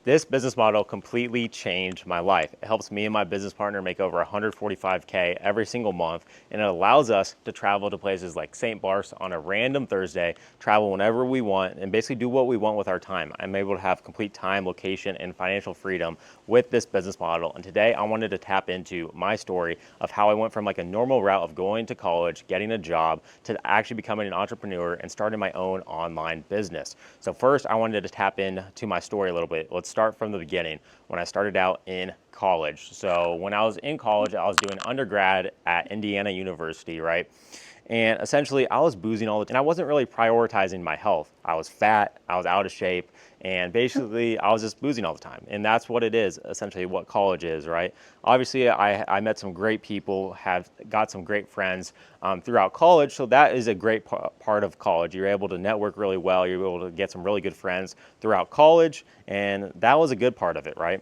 This business model completely changed my life. It helps me and my business partner make over 145K every single month, and it allows us to travel to places like St. Bart's on a random Thursday, travel whenever we want, and basically do what we want with our time. I'm able to have complete time, location, and financial freedom with this business model. And today I wanted to tap into my story of how I went from like a normal route of going to college, getting a job, to actually becoming an entrepreneur and starting my own online business. So first I wanted to tap into my story a little bit. Let's start from the beginning, when I started out in college. So when I was in college, I was doing undergrad at Indiana University, right? And essentially I was boozing all the time. And I wasn't really prioritizing my health. I was fat, I was out of shape, and basically I was just boozing all the time. And that's what it is, essentially what college is, right? Obviously I met some great people, have got some great friends throughout college. So that is a great part of college. You're able to network really well. You're able to get some really good friends throughout college. And that was a good part of it, right?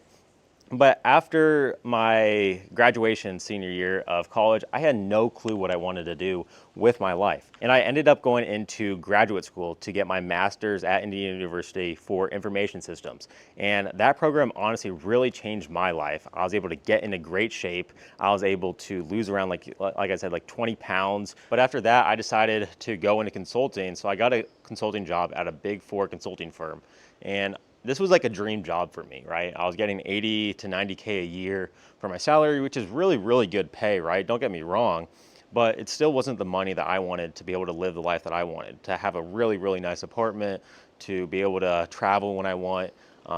But after my graduation senior year of college, I had no clue what I wanted to do with my life. And I ended up going into graduate school to get my master's at Indiana University for information systems. And that program honestly really changed my life. I was able to get into great shape. I was able to lose around, like I said, like 20 pounds. But after that, I decided to go into consulting. So I got a consulting job at a big four consulting firm. And this was like a dream job for me, right? I was getting 80 to 90K a year for my salary, which is really, really good pay, right? Don't get me wrong, but it still wasn't the money that I wanted to be able to live the life that I wanted, to have a really, really nice apartment, to be able to travel when I want.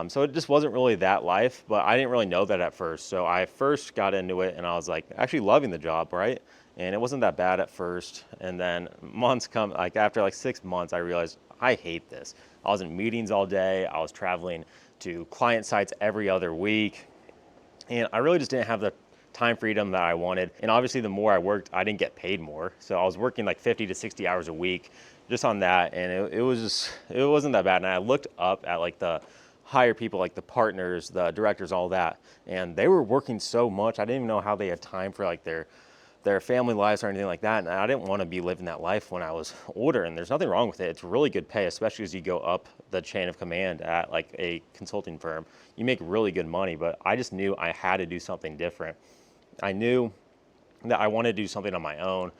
So it just wasn't really that life, but I didn't really know that at first. So I first got into it and I was like actually loving the job, right? And it wasn't that bad at first. And then months come, like after like 6 months, I realized I hate this. I was in meetings all day. I was traveling to client sites every other week. And I really just didn't have the time freedom that I wanted. And obviously the more I worked, I didn't get paid more. So I was working like 50 to 60 hours a week just on that. And it wasn't that bad. And I looked up at like the higher people, like the partners, the directors, all that. And they were working so much. I didn't even know how they had time for like their family lives or anything like that. And I didn't want to be living that life when I was older. And there's nothing wrong with it. It's really good pay, especially as you go up the chain of command at like a consulting firm. You make really good money, but I just knew I had to do something different. I knew that I wanted to do something on my own.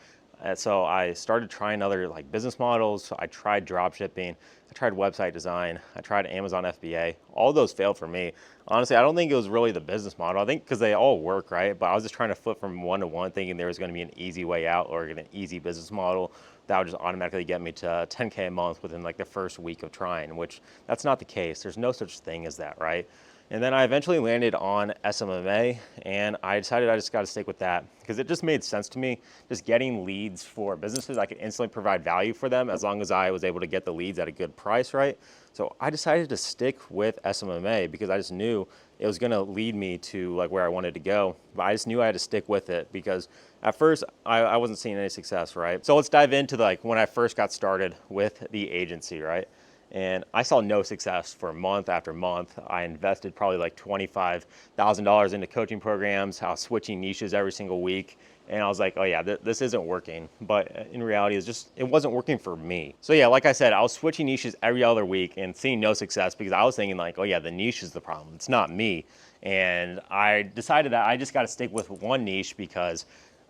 And so I started trying other like business models. I tried drop shipping, I tried website design, I tried Amazon FBA. All those failed for me. Honestly, I don't think it was really the business model. I think because they all work, right? But I was just trying to flip from one to one, thinking there was going to be an easy way out or an easy business model that would just automatically get me to 10K a month within like the first week of trying, which that's not the case. There's no such thing as that, right? And then I eventually landed on SMMA, and I decided I just got to stick with that because it just made sense to me. Just getting leads for businesses, I could instantly provide value for them as long as I was able to get the leads at a good price, right? So I decided to stick with SMMA because I just knew it was going to lead me to like where I wanted to go. But I just knew I had to stick with it because at first I wasn't seeing any success, right? So let's dive into like when I first got started with the agency, right? And I saw no success for month after month. I invested probably like $25,000 into coaching programs. I was switching niches every single week. And I was like, oh yeah, this isn't working. But in reality, it wasn't working for me. So yeah, like I said, I was switching niches every other week and seeing no success because I was thinking like, oh yeah, the niche is the problem. It's not me. And I decided that I just got to stick with one niche because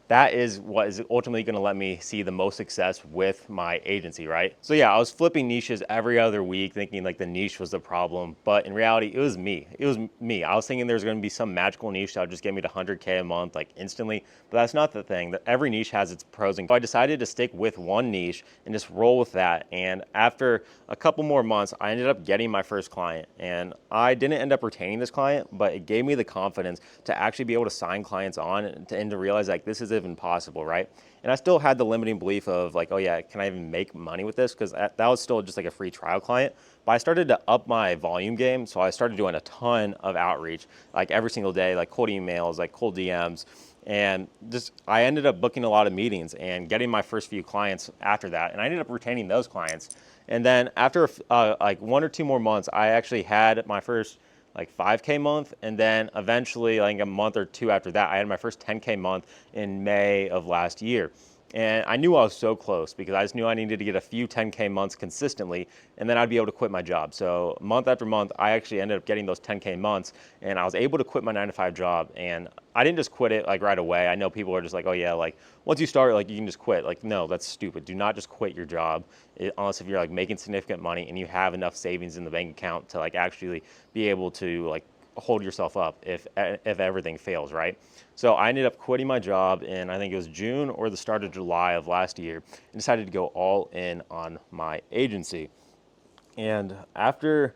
that is what is ultimately going to let me see the most success with my agency, right? So yeah, I was flipping niches every other week thinking like the niche was the problem, but in reality, it was me. It was me. I was thinking there's going to be some magical niche that would just get me to 100K a month like instantly, but that's not the thing. Every niche has its pros and cons. So I decided to stick with one niche and just roll with that. And after a couple more months, I ended up getting my first client, and I didn't end up retaining this client, but it gave me the confidence to actually be able to sign clients on and to realize like this is even possible, right? And I still had the limiting belief of like, oh yeah, can I even make money with this? Because that was still just like a free trial client. But I started to up my volume game. So I started doing a ton of outreach, like every single day, like cold emails, like cold DMs. And just, I ended up booking a lot of meetings and getting my first few clients after that. And I ended up retaining those clients. And then after like 1 or 2 more months, I actually had my first like 5K month. And then eventually like a month or two after that, I had my first 10K month in May of last year. And I knew I was so close because I just knew I needed to get a few 10K months consistently, and then I'd be able to quit my job. So month after month, I actually ended up getting those 10K months, and I was able to quit my 9 to 5 job. And I didn't just quit it like right away. I know people are just like, oh yeah, like once you start, like you can just quit. Like no, that's stupid. Do not just quit your job unless if you're like making significant money and you have enough savings in the bank account to like actually be able to like hold yourself up if everything fails, right? So I ended up quitting my job in, I think it was June or the start of July of last year, and decided to go all in on my agency. And after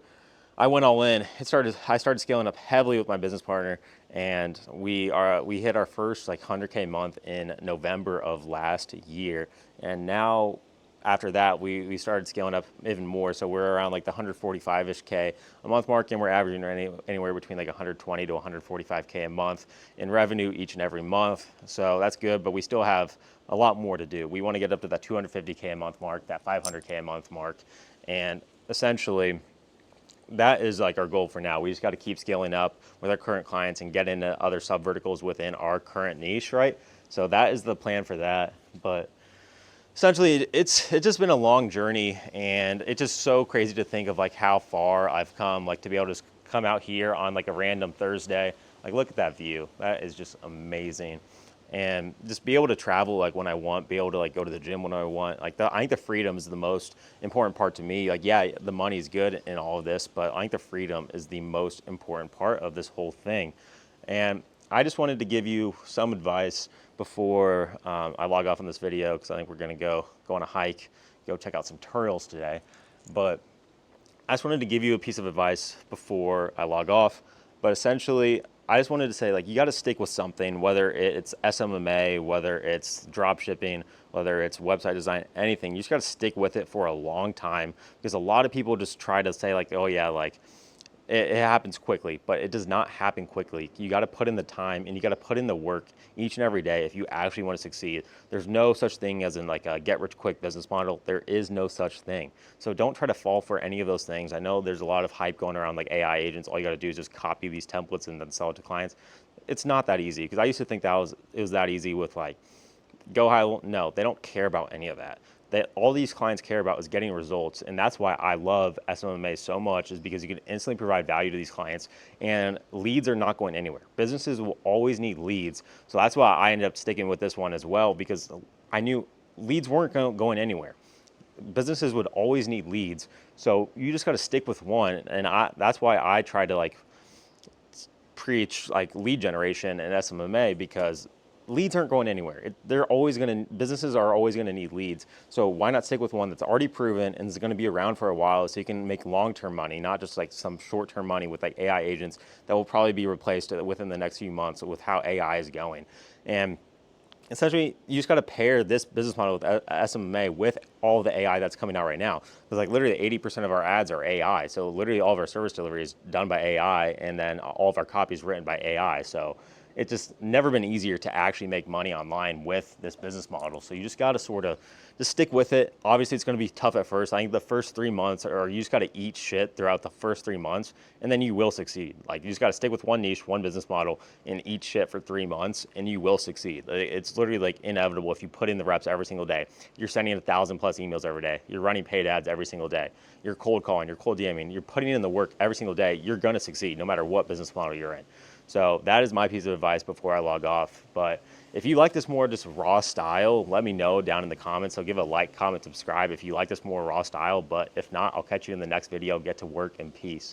I went all in, I started scaling up heavily with my business partner, and we hit our first like 100K month in November of last year. And now after that, we started scaling up even more. So we're around like the 145-ish K a month mark, and we're averaging anywhere between like 120 to 145K a month in revenue each and every month. So that's good, but we still have a lot more to do. We want to get up to that 250K a month mark, that 500K a month mark, and essentially that is like our goal for now. We just got to keep scaling up with our current clients and get into other sub verticals within our current niche, right? So that is the plan for that. But essentially, it's just been a long journey, and it's just so crazy to think of like how far I've come, like to be able to just come out here on like a random Thursday. Like look at that view. That is just amazing. And just be able to travel like when I want, be able to like go to the gym when I want. Like I think the freedom is the most important part to me. Like yeah, the money is good in all of this, but I think the freedom is the most important part of this whole thing. And I just wanted to give you some advice before I log off on this video, because I think we're gonna go on a hike, go check out some turtles today. But I just wanted to give you a piece of advice before I log off. But essentially, I just wanted to say, like, you got to stick with something, whether it's SMMA, whether it's drop shipping, whether it's website design, anything. You just got to stick with it for a long time, because a lot of people just try to say like, oh yeah, like it happens quickly, but it does not happen quickly. You got to put in the time and you got to put in the work each and every day if you actually want to succeed. There's no such thing as in like a get rich quick business model. There is no such thing. So don't try to fall for any of those things. I know there's a lot of hype going around like AI agents. All you got to do is just copy these templates and then sell it to clients. It's not that easy, because I used to think it was that easy with like go high. No, they don't care about any of that. That all these clients care about is getting results, and that's why I love SMMA so much, is because you can instantly provide value to these clients, and leads are not going anywhere. Businesses will always need leads, so that's why I ended up sticking with this one as well, because I knew leads weren't going anywhere. Businesses would always need leads, so you just got to stick with one, and that's why I try to like preach like lead generation and SMMA, because leads aren't going anywhere. Businesses are always gonna need leads. So why not stick with one that's already proven and is gonna be around for a while, so you can make long-term money, not just like some short-term money with like AI agents that will probably be replaced within the next few months with how AI is going. And essentially, you just got to pair this business model with SMMA with all the AI that's coming out right now. Because like literally 80% of our ads are AI. So literally all of our service delivery is done by AI, and then all of our copy is written by AI. So it's just never been easier to actually make money online with this business model. So you just got to sort of just stick with it. Obviously, it's going to be tough at first. I think the first 3 months, or you just got to eat shit throughout the first 3 months, and then you will succeed. Like you just got to stick with one niche, one business model, and eat shit for 3 months, and you will succeed. It's literally like inevitable if you put in the reps every single day. You're sending 1,000+ emails every day. You're running paid ads every single day. You're cold calling. You're cold DMing. You're putting in the work every single day. You're going to succeed no matter what business model you're in. So that is my piece of advice before I log off. But if you like this more just raw style, let me know down in the comments. So give a like, comment, subscribe if you like this more raw style. But if not, I'll catch you in the next video. Get to work in peace.